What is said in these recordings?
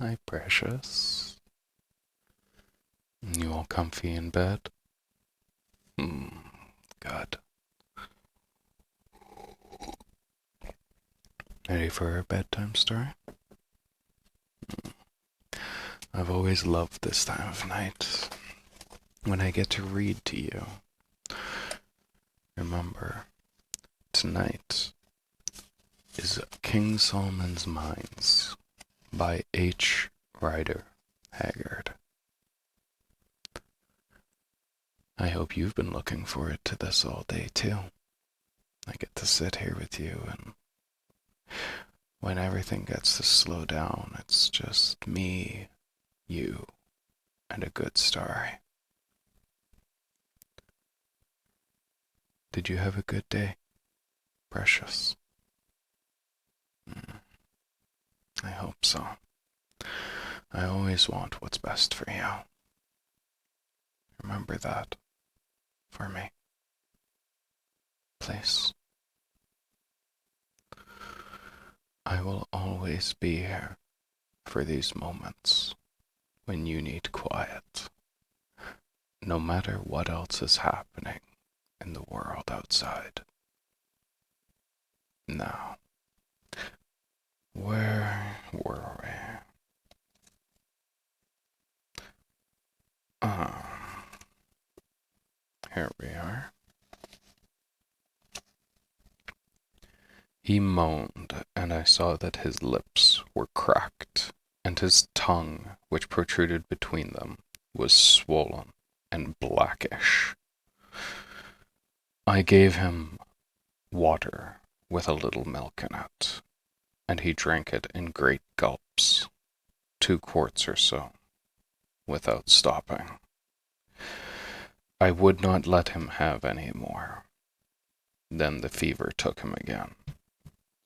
Hi, precious. You all comfy in bed? Hmm, good. Ready for our bedtime story? I've always loved this time of night when I get to read to you. Remember, tonight is King Solomon's Mines by H. Rider Haggard. I hope you've been looking forward to this all day too. I get to sit here with you, and when everything gets to slow down, it's just me, you, and a good story. Did you have a good day, precious? Mm, I hope so. I always want what's best for you. Remember that for me, please. I will always be here for these moments when you need quiet, no matter what else is happening in the world outside. Now, where were we? Ah, here we are. He moaned, and I saw that his lips were cracked, and his tongue, which protruded between them, was swollen and blackish. I gave him water with a little milk in it, and he drank it in great gulps, 2 quarts or so, without stopping. I would not let him have any more. Then the fever took him again,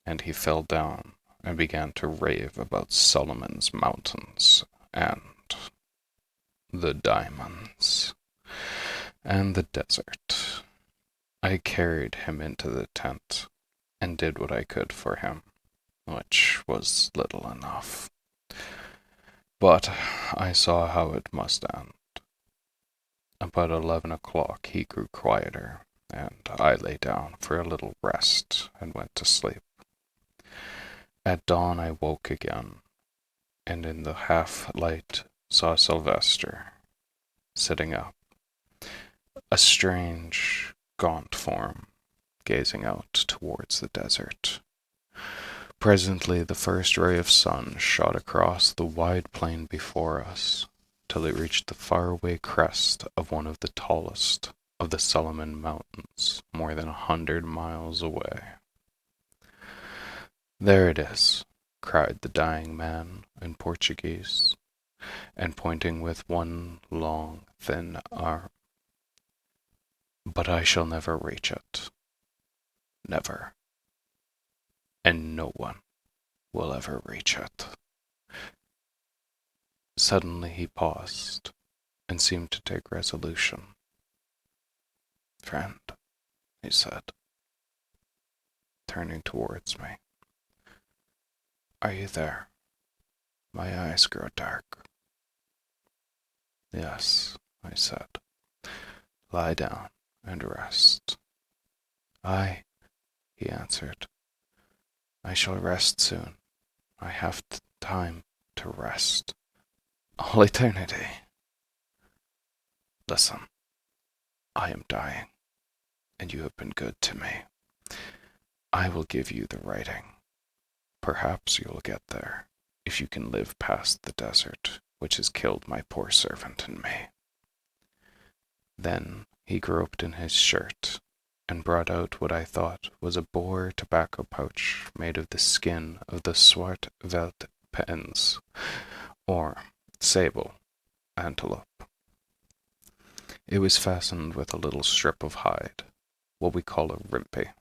and he fell down and began to rave about Solomon's mountains and the diamonds and the desert. I carried him into the tent and did what I could for him, which was little enough. But I saw how it must end. About 11 o'clock he grew quieter, and I lay down for a little rest and went to sleep. At dawn I woke again, and in the half-light saw Sylvester sitting up, a strange, gaunt form, gazing out towards the desert. Presently the first ray of sun shot across the wide plain before us, till it reached the faraway crest of one of the tallest of the Solomon Mountains, more than 100 miles away. "There it is," cried the dying man in Portuguese, and pointing with one long, thin arm. "But I shall never reach it. Never. And no one will ever reach it." Suddenly he paused and seemed to take resolution. "Friend," he said, turning towards me, "are you there? My eyes grow dark." "Yes," I said. "Lie down and rest." "Aye," he answered. "I shall rest soon. I have time to rest. All eternity. Listen, I am dying, and you have been good to me. I will give you the writing. Perhaps you will get there, if you can live past the desert, which has killed my poor servant and me." Then he groped in his shirt and brought out what I thought was a Boer tobacco pouch made of the skin of the zwart veldpens, or sable antelope. It was fastened with a little strip of hide, what we call a rimpi,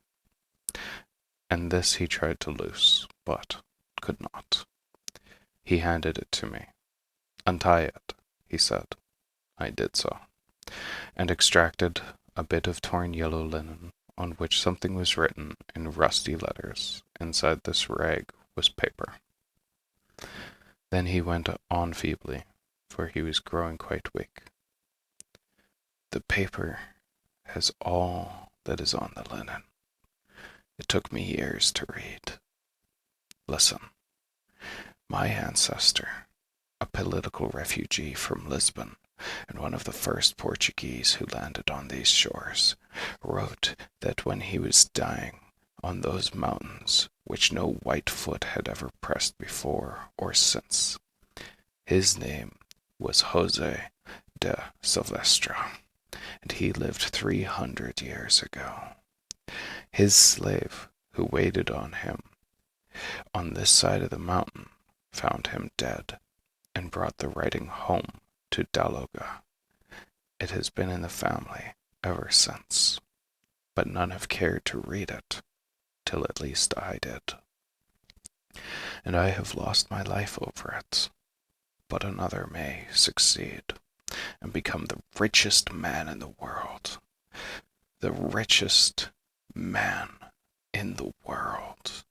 and this he tried to loose, but could not. He handed it to me. "Untie it," he said. I did so, and extracted a bit of torn yellow linen on which something was written in rusty letters. Inside this rag was paper. Then he went on feebly, for he was growing quite weak. The paper has all that is on the linen. It took me years to read. Listen, my ancestor, a political refugee from Lisbon, and one of the first Portuguese who landed on these shores, wrote that when he was dying on those mountains which no white foot had ever pressed before or since, his name was Jose de Silvestre, and he lived 300 years ago. His slave, who waited on him on this side of the mountain, found him dead, and brought the writing home to Daloga. It has been in the family ever since, but none have cared to read it, till at least I did. And I have lost my life over it, but another may succeed, and become the richest man in the world. The richest man in the world.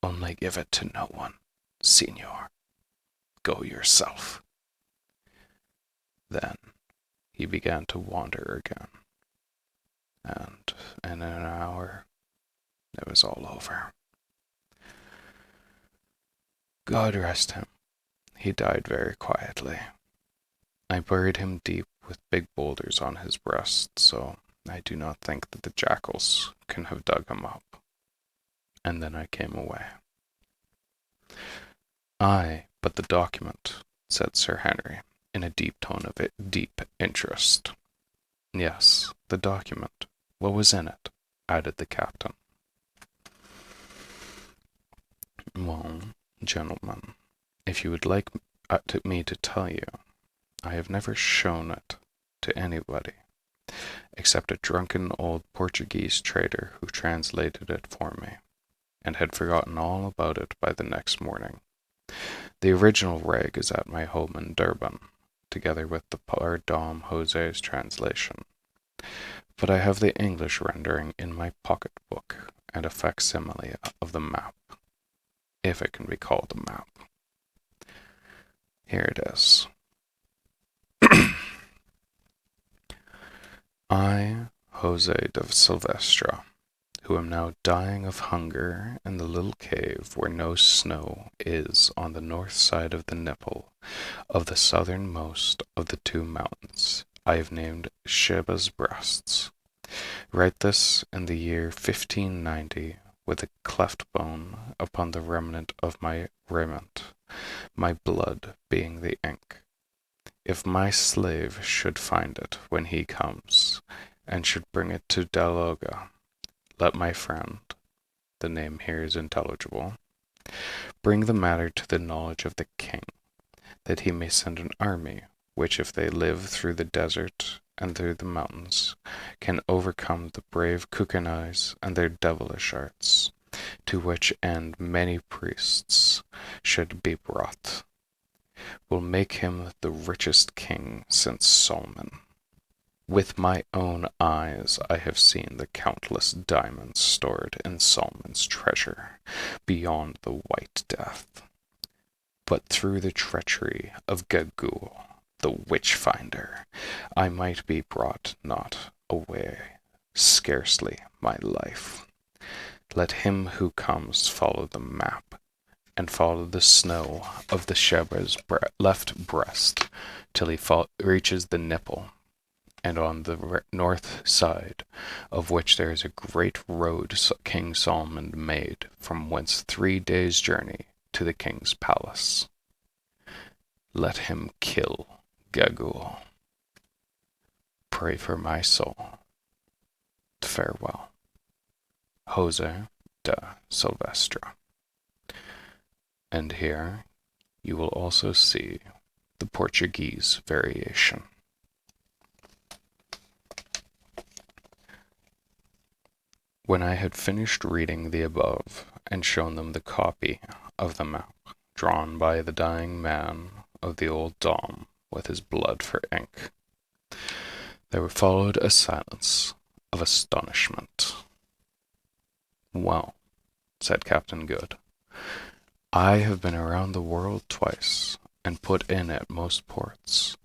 Only give it to no one, Signor. Go yourself. Then he began to wander again, and in an hour it was all over. God rest him. He died very quietly. I buried him deep with big boulders on his breast, so I do not think that the jackals can have dug him up. And then I came away. Aye, but the document, said Sir Henry, in a deep tone of deep interest. Yes, the document. What was in it? Added the captain. Well, gentlemen, if you would like me to tell you, I have never shown it to anybody, except a drunken old Portuguese trader who translated it for me, and had forgotten all about it by the next morning. The original rag is at my home in Durban, together with the Pardon Jose's translation. But I have the English rendering in my pocket-book, and a facsimile of the map, if it can be called a map. Here it is. I, Jose de Silvestre, who am now dying of hunger in the little cave where no snow is on the north side of the nipple of the southernmost of the two mountains I have named Sheba's Breasts, write this in the year 1590 with a cleft bone upon the remnant of my raiment, my blood being the ink. If my slave should find it when he comes, and should bring it to Daloga, let my friend, the name here is intelligible, bring the matter to the knowledge of the king, that he may send an army, which if they live through the desert and through the mountains, can overcome the brave Kukanais and their devilish arts, to which end many priests should be brought, will make him the richest king since Solomon. With my own eyes I have seen the countless diamonds stored in Solomon's treasure beyond the White Death. But through the treachery of Gagul, the witch-finder, I might be brought not away, scarcely my life. Let him who comes follow the map, and follow the snow of the Sheba's left breast till he reaches the nipple, and on the north side of which there is a great road King Solomon made, from whence 3 days' journey to the king's palace. Let him kill Gagul. Pray for my soul. Farewell. Jose de Silvestre. And here you will also see the Portuguese variation. When I had finished reading the above, and shown them the copy of the map, drawn by the dying man of the old Dom with his blood for ink, there followed a silence of astonishment. Well, said Captain Good, I have been around the world twice, and put in at most ports,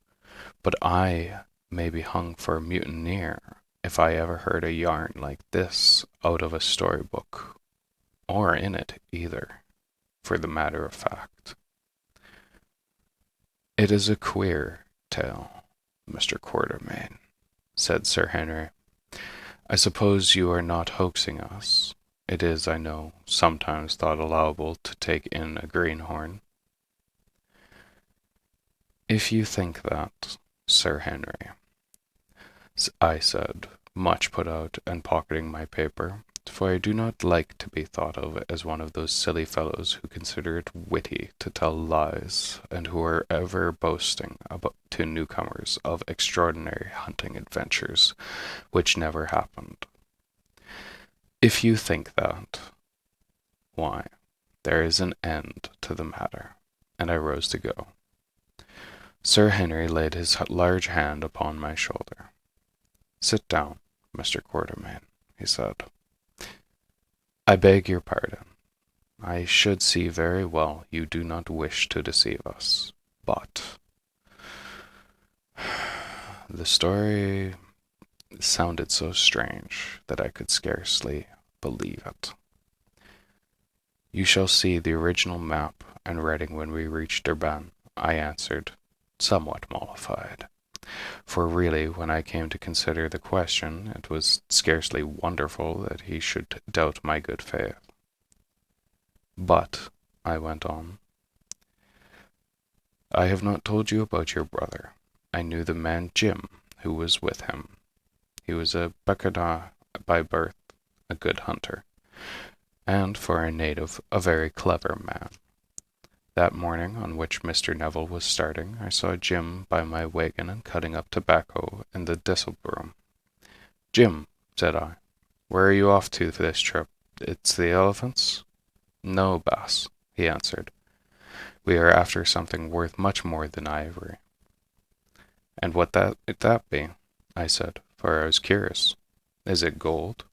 but I may be hung for a mutineer if I ever heard a yarn like this out of a storybook, or in it either, for the matter of fact. It is a queer tale, Mr. Quatermain, said Sir Henry. I suppose you are not hoaxing us. It is, I know, sometimes thought allowable to take in a greenhorn. If you think that, Sir Henry, I said, much put out and pocketing my paper, for I do not like to be thought of as one of those silly fellows who consider it witty to tell lies, and who are ever boasting about to newcomers of extraordinary hunting adventures which never happened. If you think that, why, there is an end to the matter, and I rose to go. Sir Henry laid his large hand upon my shoulder. Sit down, Mr. Quatermain, he said. I beg your pardon. I should see very well you do not wish to deceive us, but the story sounded so strange that I could scarcely believe it. You shall see the original map and writing when we reach Durban, I answered, somewhat mollified. For really, when I came to consider the question, it was scarcely wonderful that he should doubt my good faith. But, I went on, I have not told you about your brother. I knew the man Jim, who was with him. He was a Bacadau by birth, a good hunter, and, for a native, a very clever man. That morning on which Mr. Neville was starting, I saw Jim by my wagon and cutting up tobacco in the disselbroom. Jim, said I, where are you off to for this trip? It's the elephants? No, Bass, he answered. We are after something worth much more than ivory. And what that be? I said, for I was curious. Is it gold?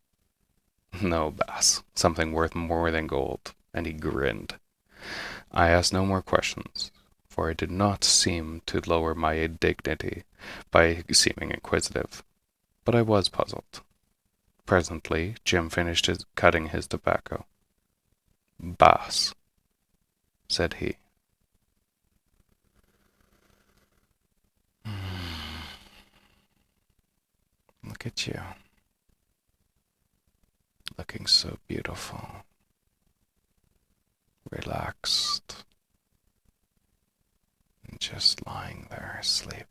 No, Bass, something worth more than gold, and he grinned. I asked no more questions, for I did not seem to lower my dignity by seeming inquisitive, but I was puzzled. Presently Jim finished cutting his tobacco. Baas, said he. Look at you, looking so beautiful, relaxed, and just lying there asleep.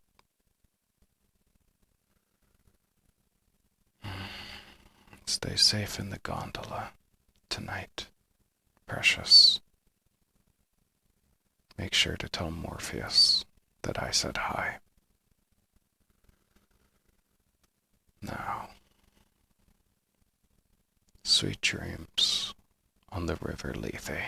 Stay safe in the gondola tonight, precious. Make sure to tell Morpheus that I said hi. Now, sweet dreams on the river Lethe.